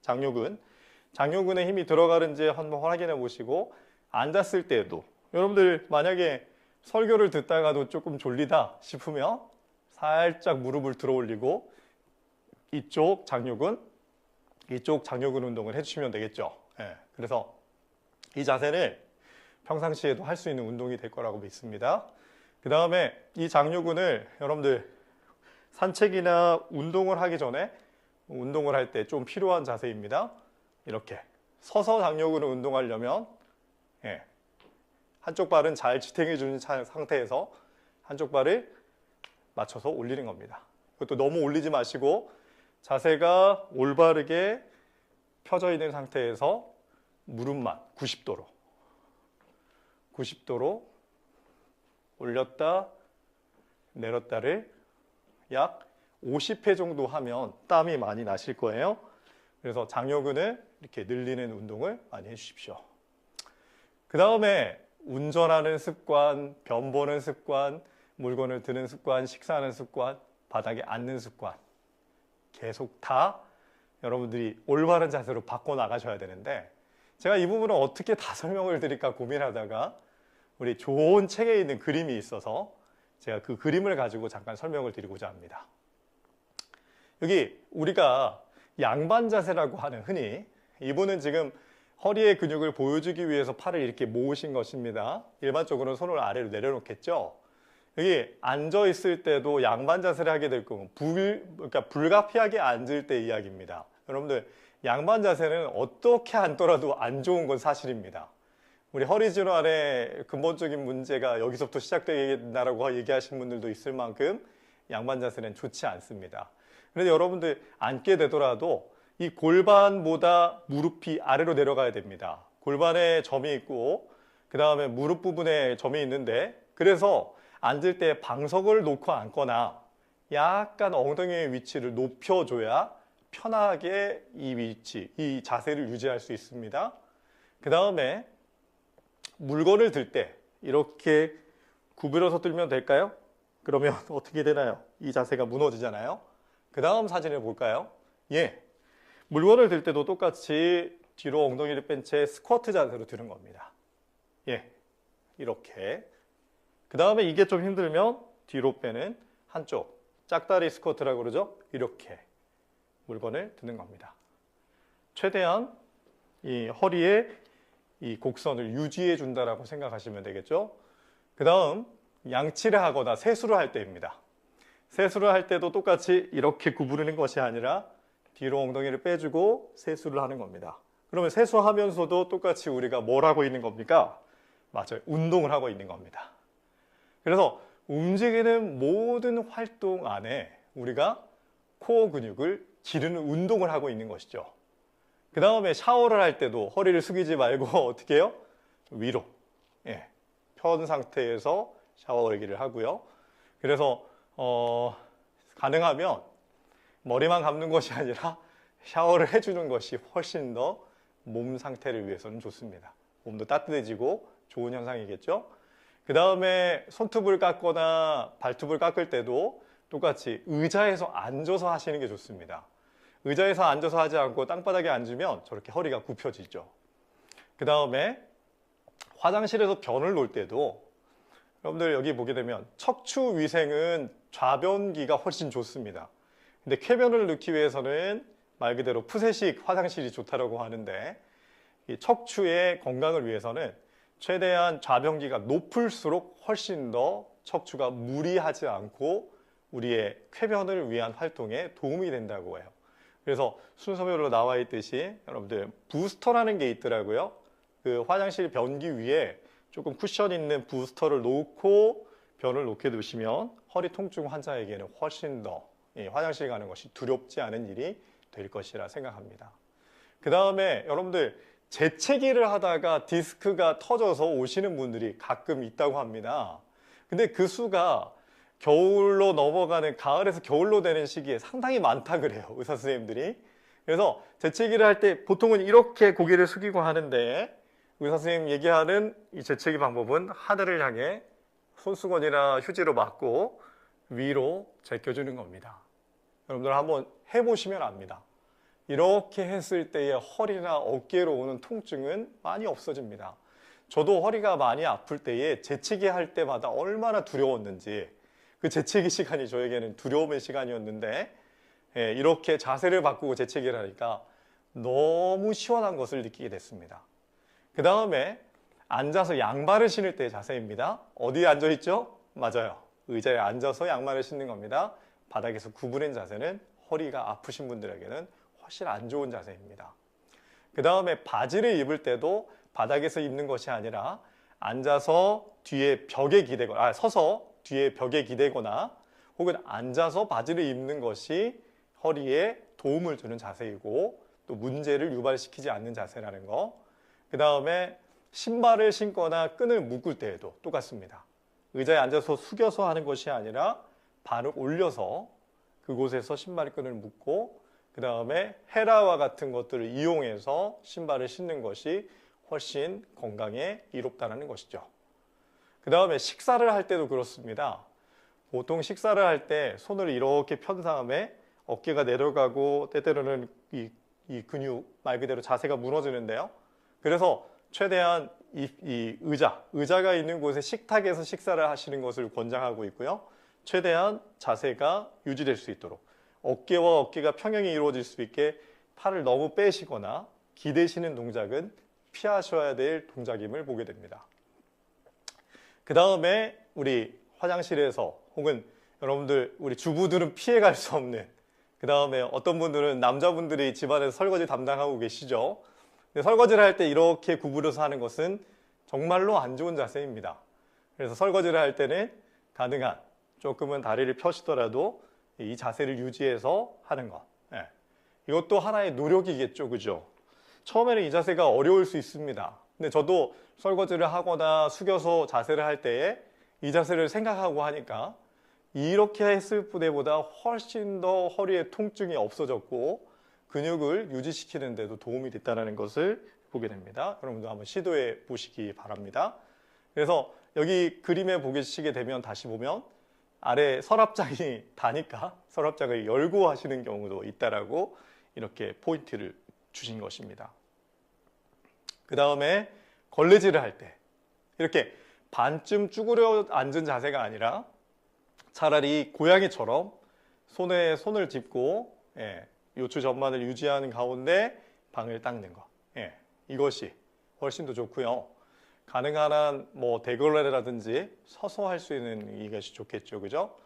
S1: 장요근에 힘이 들어가는지 한번 확인해 보시고 앉았을 때에도 여러분들 만약에 설교를 듣다가도 조금 졸리다 싶으면 살짝 무릎을 들어 올리고 이쪽 장요근 운동을 해주시면 되겠죠. 네. 그래서 이 자세를 평상시에도 할 수 있는 운동이 될 거라고 믿습니다. 그 다음에 이 장요근을 여러분들 산책이나 운동을 하기 전에 운동을 할 때 좀 필요한 자세입니다. 이렇게 서서 장요근을 운동하려면 한쪽 발은 잘 지탱해 주는 상태에서 한쪽 발을 맞춰서 올리는 겁니다. 이것도 너무 올리지 마시고 자세가 올바르게 펴져 있는 상태에서 무릎만 90도로 올렸다 내렸다를 약 50회 정도 하면 땀이 많이 나실 거예요. 그래서 장요근을 이렇게 늘리는 운동을 많이 해주십시오. 그 다음에 운전하는 습관, 변 보는 습관, 물건을 드는 습관, 식사하는 습관 바닥에 앉는 습관 계속 다 여러분들이 올바른 자세로 바꿔 나가셔야 되는데, 제가 이 부분을 어떻게 다 설명을 드릴까 고민하다가 우리 좋은 책에 있는 그림이 있어서 제가 그 그림을 가지고 잠깐 설명을 드리고자 합니다. 여기 우리가 양반 자세라고 하는, 흔히 이분은 지금 허리의 근육을 보여주기 위해서 팔을 이렇게 모으신 것입니다. 일반적으로는 손을 아래로 내려놓겠죠. 여기 앉아 있을 때도 양반 자세를 하게 될 경우 그러니까 불가피하게 앉을 때 이야기입니다. 여러분들, 양반 자세는 어떻게 앉더라도 안 좋은 건 사실입니다. 우리 허리 질환의 근본적인 문제가 여기서부터 시작된다라고 얘기하시는 분들도 있을 만큼 양반 자세는 좋지 않습니다. 그런데 여러분들 앉게 되더라도 이 골반보다 무릎이 아래로 내려가야 됩니다. 골반에 점이 있고 그 다음에 무릎 부분에 점이 있는데, 그래서 앉을 때 방석을 놓고 앉거나 약간 엉덩이의 위치를 높여줘야 편하게 이 위치, 이 자세를 유지할 수 있습니다. 그 다음에 물건을 들 때 이렇게 구부려서 들면 될까요? 그러면 어떻게 되나요? 이 자세가 무너지잖아요. 그 다음 사진을 볼까요? 예, 물건을 들 때도 똑같이 뒤로 엉덩이를 뺀 채 스쿼트 자세로 드는 겁니다. 예, 이렇게. 그 다음에 이게 좀 힘들면 뒤로 빼는 한쪽, 짝다리 스쿼트라고 그러죠? 이렇게 물건을 드는 겁니다. 최대한 이 허리에 이 곡선을 유지해 준다라고 생각하시면 되겠죠? 그 다음 양치를 하거나 세수를 할 때입니다. 세수를 할 때도 똑같이 이렇게 구부리는 것이 아니라 뒤로 엉덩이를 빼주고 세수를 하는 겁니다. 그러면 세수하면서도 똑같이 우리가 뭘 하고 있는 겁니까? 맞아요. 운동을 하고 있는 겁니다. 그래서 움직이는 모든 활동 안에 우리가 코어 근육을 기르는 운동을 하고 있는 것이죠. 그 다음에 샤워를 할 때도 허리를 숙이지 말고 어떻게 해요? 위로. 예, 편 상태에서 샤워기를 하고요. 그래서 가능하면 머리만 감는 것이 아니라 샤워를 해주는 것이 훨씬 더 몸 상태를 위해서는 좋습니다. 몸도 따뜻해지고 좋은 현상이겠죠. 그 다음에 손톱을 깎거나 발톱을 깎을 때도 똑같이 의자에서 앉아서 하시는 게 좋습니다. 의자에서 앉아서 하지 않고 땅바닥에 앉으면 저렇게 허리가 굽혀지죠. 그 다음에 화장실에서 변을 놓을 때도 여러분들 여기 보게 되면 척추 위생은 좌변기가 훨씬 좋습니다. 근데 쾌변을 넣기 위해서는 말 그대로 푸세식 화장실이 좋다고 하는데, 이 척추의 건강을 위해서는 최대한 좌변기가 높을수록 훨씬 더 척추가 무리하지 않고 우리의 쾌변을 위한 활동에 도움이 된다고 해요. 그래서 순서별로 나와 있듯이 여러분들 부스터라는 게 있더라고요. 그 화장실 변기 위에 조금 쿠션 있는 부스터를 놓고 변을 놓게 두시면 허리 통증 환자에게는 훨씬 더 화장실 가는 것이 두렵지 않은 일이 될 것이라 생각합니다. 그 다음에 여러분들 재채기를 하다가 디스크가 터져서 오시는 분들이 가끔 있다고 합니다. 근데 그 수가 겨울로 넘어가는, 가을에서 겨울로 되는 시기에 상당히 많다 그래요, 의사 선생님들이. 그래서 재채기를 할 때 보통은 이렇게 고개를 숙이고 하는데, 의사 선생님 얘기하는 이 재채기 방법은 하늘을 향해 손수건이나 휴지로 막고 위로 제껴주는 겁니다. 여러분들 한번 해보시면 압니다. 이렇게 했을 때의 허리나 어깨로 오는 통증은 많이 없어집니다. 저도 허리가 많이 아플 때에 재채기 할 때마다 얼마나 두려웠는지, 그 재채기 시간이 저에게는 두려움의 시간이었는데, 이렇게 자세를 바꾸고 재채기를 하니까 너무 시원한 것을 느끼게 됐습니다. 그 다음에 앉아서 양말을 신을 때의 자세입니다. 어디에 앉아 있죠? 맞아요. 의자에 앉아서 양말을 신는 겁니다. 바닥에서 구부린 자세는 허리가 아프신 분들에게는 훨씬 안 좋은 자세입니다. 그 다음에 바지를 입을 때도 바닥에서 입는 것이 아니라 앉아서 뒤에 벽에 기대거나, 서서 뒤에 벽에 기대거나 혹은 앉아서 바지를 입는 것이 허리에 도움을 주는 자세이고 또 문제를 유발시키지 않는 자세라는 거. 그 다음에 신발을 신거나 끈을 묶을 때에도 똑같습니다. 의자에 앉아서 숙여서 하는 것이 아니라 발을 올려서 그곳에서 신발끈을 묶고 그 다음에 헤라와 같은 것들을 이용해서 신발을 신는 것이 훨씬 건강에 이롭다는 것이죠. 그 다음에 식사를 할 때도 그렇습니다. 보통 식사를 할 때 손을 이렇게 편 다음에 어깨가 내려가고 때때로는 이 근육 말 그대로 자세가 무너지는데요. 그래서 최대한 이 의자가 있는 곳에 식탁에서 식사를 하시는 것을 권장하고 있고요. 최대한 자세가 유지될 수 있도록 어깨와 어깨가 평행이 이루어질 수 있게 팔을 너무 빼시거나 기대시는 동작은 피하셔야 될 동작임을 보게 됩니다. 그 다음에 우리 화장실에서 혹은 여러분들 우리 주부들은 피해갈 수 없는, 그 다음에 어떤 분들은 남자분들이 집안에서 설거지 담당하고 계시죠. 근데 설거지를 할 때 이렇게 구부려서 하는 것은 정말로 안 좋은 자세입니다. 그래서 설거지를 할 때는 가능한 조금은 다리를 펴시더라도 이 자세를 유지해서 하는 것. 예. 이것도 하나의 노력이겠죠. 그죠? 처음에는 이 자세가 어려울 수 있습니다. 근데 저도 설거지를 하거나 숙여서 자세를 할 때에 이 자세를 생각하고 하니까 이렇게 했을 때보다 훨씬 더 허리에 통증이 없어졌고 근육을 유지시키는 데도 도움이 됐다는 것을 보게 됩니다. 여러분도 한번 시도해 보시기 바랍니다. 그래서 여기 그림에 보시게 되면 다시 보면 아래 서랍장이 다니까 서랍장을 열고 하시는 경우도 있다라고 이렇게 포인트를 주신 것입니다. 그 다음에 걸레질을 할 때 이렇게 반쯤 쭈그려 앉은 자세가 아니라 차라리 고양이처럼 손에 손을 짚고 요추 전만을 유지하는 가운데 방을 닦는 것. 이것이 훨씬 더 좋고요. 가능한 한 뭐 대걸레라든지 서서 할 수 있는 이것이 좋겠죠. 그죠?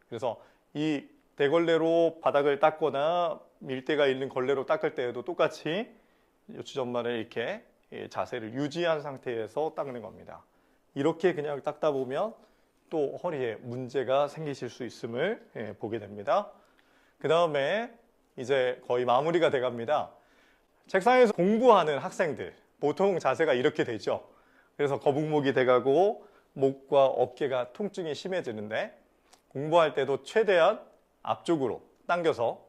S1: 그래서 이 대걸레로 바닥을 닦거나 밀대가 있는 걸레로 닦을 때에도 똑같이 요추 전만을 이렇게 자세를 유지한 상태에서 닦는 겁니다. 이렇게 그냥 닦다 보면 또 허리에 문제가 생기실 수 있음을 보게 됩니다. 그 다음에 이제 거의 마무리가 돼 갑니다. 책상에서 공부하는 학생들 보통 자세가 이렇게 되죠. 그래서 거북목이 돼가고 목과 어깨가 통증이 심해지는데 공부할 때도 최대한 앞쪽으로 당겨서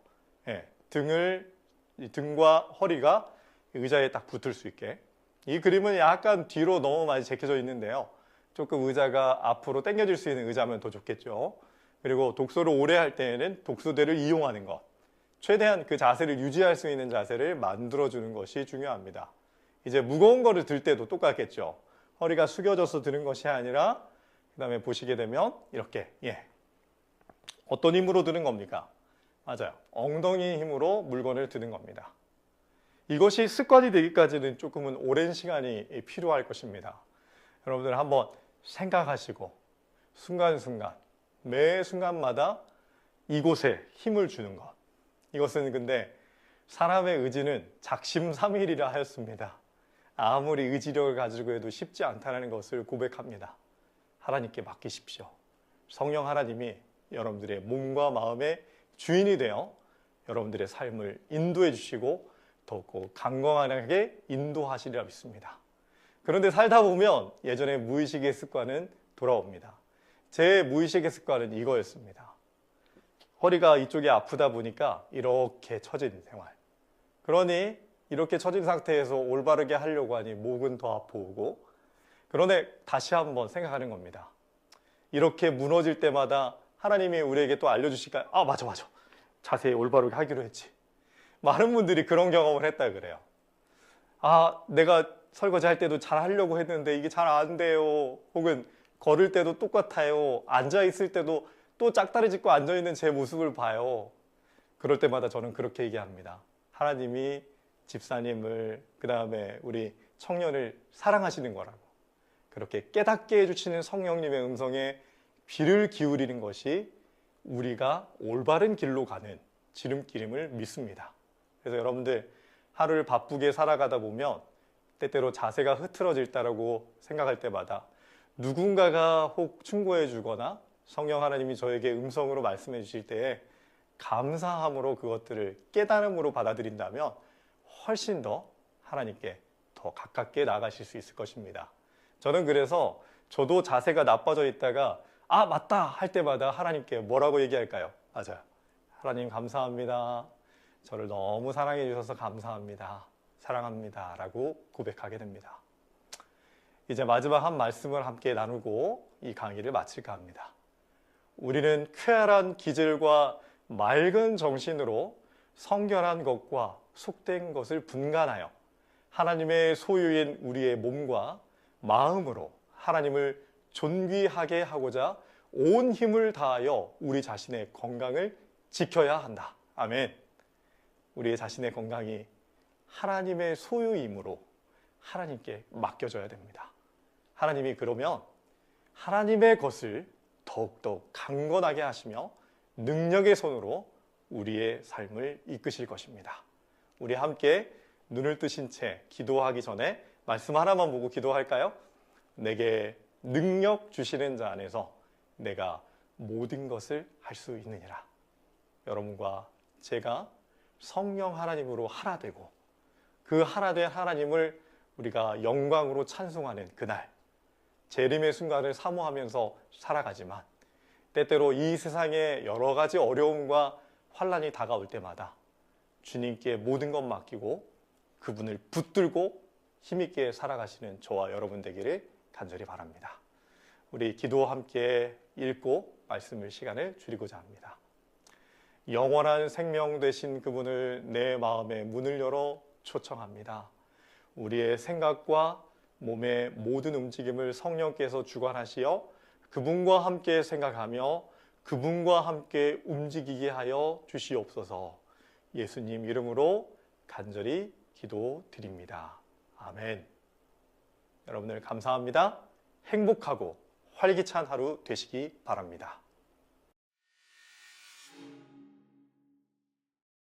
S1: 등과 허리가 의자에 딱 붙을 수 있게. 이 그림은 약간 뒤로 너무 많이 제껴져 있는데요. 조금 의자가 앞으로 당겨질 수 있는 의자면 더 좋겠죠. 그리고 독서를 오래 할 때에는 독서대를 이용하는 것. 최대한 그 자세를 유지할 수 있는 자세를 만들어주는 것이 중요합니다. 이제 무거운 거를 들 때도 똑같겠죠. 허리가 숙여져서 드는 것이 아니라 그 다음에 보시게 되면 이렇게 어떤 힘으로 드는 겁니까? 맞아요. 엉덩이 힘으로 물건을 드는 겁니다. 이것이 습관이 되기까지는 조금은 오랜 시간이 필요할 것입니다. 여러분들 한번 생각하시고 순간순간 매 순간마다 이곳에 힘을 주는 것. 이것은 근데 사람의 의지는 작심삼일이라 하였습니다. 아무리 의지력을 가지고 해도 쉽지 않다는 것을 고백합니다. 하나님께 맡기십시오. 성령 하나님이 여러분들의 몸과 마음의 주인이 되어 여러분들의 삶을 인도해 주시고 더욱 강건하게 인도하시리라 믿습니다. 그런데 살다 보면 예전에 무의식의 습관은 돌아옵니다. 제 무의식의 습관은 이거였습니다. 허리가 이쪽이 아프다 보니까 이렇게 처진 생활. 그러니 이렇게 처진 상태에서 올바르게 하려고 하니 목은 더 아프고, 그런데 다시 한번 생각하는 겁니다. 이렇게 무너질 때마다 하나님이 우리에게 또 알려주실까요? 아, 맞아. 자세히 올바르게 하기로 했지. 많은 분들이 그런 경험을 했다 그래요. 아, 내가 설거지 할 때도 잘 하려고 했는데 이게 잘 안 돼요. 혹은 걸을 때도 똑같아요. 앉아 있을 때도 또 짝다리 짚고 앉아 있는 제 모습을 봐요. 그럴 때마다 저는 그렇게 얘기합니다. 하나님이 집사님을, 그 다음에 우리 청년을 사랑하시는 거라고. 그렇게 깨닫게 해주시는 성령님의 음성에 귀를 기울이는 것이 우리가 올바른 길로 가는 지름길임을 믿습니다. 그래서 여러분들 하루를 바쁘게 살아가다 보면 때때로 자세가 흐트러질다라고 생각할 때마다 누군가가 혹 충고해 주거나 성령 하나님이 저에게 음성으로 말씀해 주실 때에 감사함으로 그것들을 깨달음으로 받아들인다면 훨씬 더 하나님께 더 가깝게 나아가실 수 있을 것입니다. 저는 그래서 저도 자세가 나빠져 있다가 아, 맞다 할 때마다 하나님께 뭐라고 얘기할까요? 맞아요. 하나님 감사합니다. 저를 너무 사랑해 주셔서 감사합니다. 사랑합니다. 라고 고백하게 됩니다. 이제 마지막 한 말씀을 함께 나누고 이 강의를 마칠까 합니다. 우리는 쾌활한 기질과 맑은 정신으로 성결한 것과 속된 것을 분간하여 하나님의 소유인 우리의 몸과 마음으로 하나님을 존귀하게 하고자 온 힘을 다하여 우리 자신의 건강을 지켜야 한다. 아멘. 우리 자신의 건강이 하나님의 소유이므로 하나님께 맡겨져야 됩니다. 하나님이 그러면 하나님의 것을 더욱더 강건하게 하시며 능력의 손으로 우리의 삶을 이끄실 것입니다. 우리 함께 눈을 뜨신 채 기도하기 전에 말씀 하나만 보고 기도할까요? 내게 능력 주시는 자 안에서 내가 모든 것을 할 수 있느니라. 여러분과 제가 성령 하나님으로 하나 되고 그 하나 된 하나님을 우리가 영광으로 찬송하는 그날, 재림의 순간을 사모하면서 살아가지만 때때로 이 세상에 여러 가지 어려움과 환난이 다가올 때마다 주님께 모든 것 맡기고 그분을 붙들고 힘있게 살아가시는 저와 여러분 되기를 간절히 바랍니다. 우리 기도 함께 읽고 말씀을 시간을 줄이고자 합니다. 영원한 생명 되신 그분을 내 마음의 문을 열어 초청합니다. 우리의 생각과 몸의 모든 움직임을 성령께서 주관하시어 그분과 함께 생각하며 그분과 함께 움직이게 하여 주시옵소서. 예수님 이름으로 간절히 기도드립니다. 아멘. 여러분들 감사합니다. 행복하고 활기찬 하루 되시기 바랍니다.